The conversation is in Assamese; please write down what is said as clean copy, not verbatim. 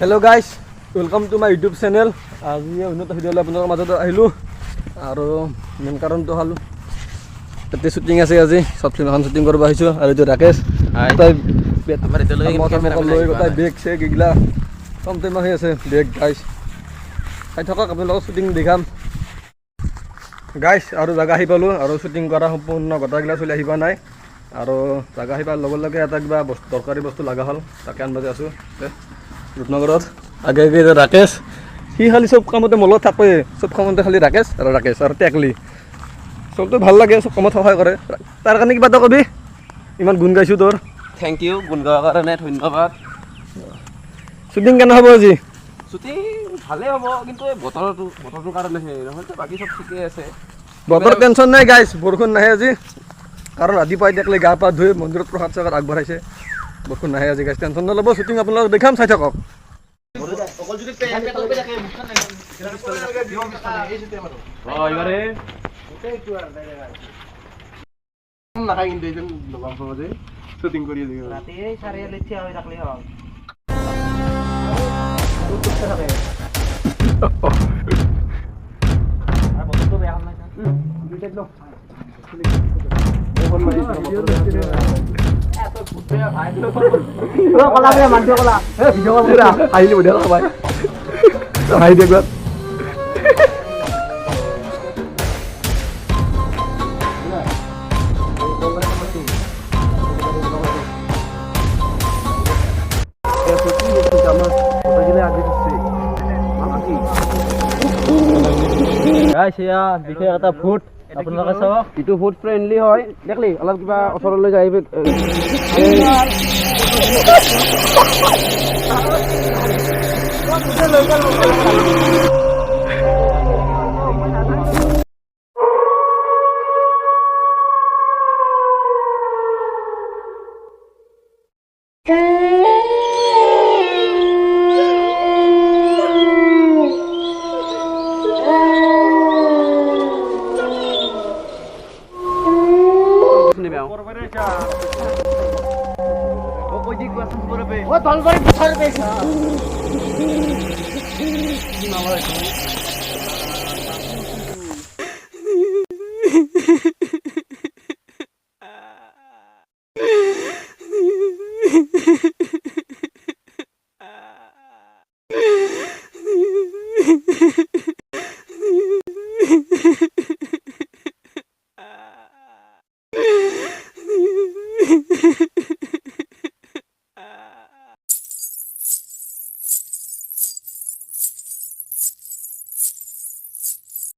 Hello guys welcome to my YouTube channel. आज उन्नत ভিডিঅ'লৈ আপোনাৰ মাজত আহিলোঁ আৰু মেইন কাৰণটো হ'ল তাতে শ্বুটিং আছে। আজি শৰ্ট ফিল্ম এখন শ্বুটিং কৰিব আহিছোঁ আৰু এইটো ৰাকেশ তাই বেগ চেগ এইগিলা কম টাইম আহি আছে। বেগ গাইছ চাই থাকক, আপোনালোকক শ্বুটিং দেখাম গাইছ। আৰু জাগা আহি পালোঁ আৰু শ্বুটিং কৰা সম্পূৰ্ণ গোটাগিলা চলি আহি পোৱা নাই আৰু জাগা আহি পোৱাৰ লগে লগে এটা কিবা দৰকাৰী বস্তু লগা হ'ল, তাকে আনবাজি আছোঁ ৰূপনগৰত। আগে আগে ৰাকেশ সি খালি চব কামতে মলত থাকে, চব কামতে খালি ৰাকেশ আৰু টেকলি চবটো ভাল লাগে, চব কামত সহায় কৰে। তাৰ কাৰণে কিবা এটা কবি, ইমান গুণ গাইছোঁ তোৰ। থেংক ইউ, গুণ গাৱাৰ কাৰণে ধন্যবাদ। শ্বুটিং কেনে হ'ব আজি? শ্বুটিং ভালেই হ'ব, কিন্তু এই বতৰটোৰ কাৰণেহে, নহ'লে বাকী চব ঠিকেই আছে। বতৰ টেনশ্যন নাই গাইছ, বৰষুণ নাহে আজি, কাৰণ ৰাতিপুৱাই টেকলি গা পা ধুই মন্দিৰত প্ৰসাদ চসাদ আগবঢ়াইছে। বৰষুণ নাহে আজি গাইছ, টেনশ্যন নল'ব। শ্বুটিং আপোনালোক দেখাম, চাই থাকক। শ্বুটিং কৰি বিশেষ এটা ফুড আপোনালোকে চাওক, ইটো ফুড ফ্ৰেণ্ডলি হয়, দেখলি অলপ কিবা ওচৰলৈ যাই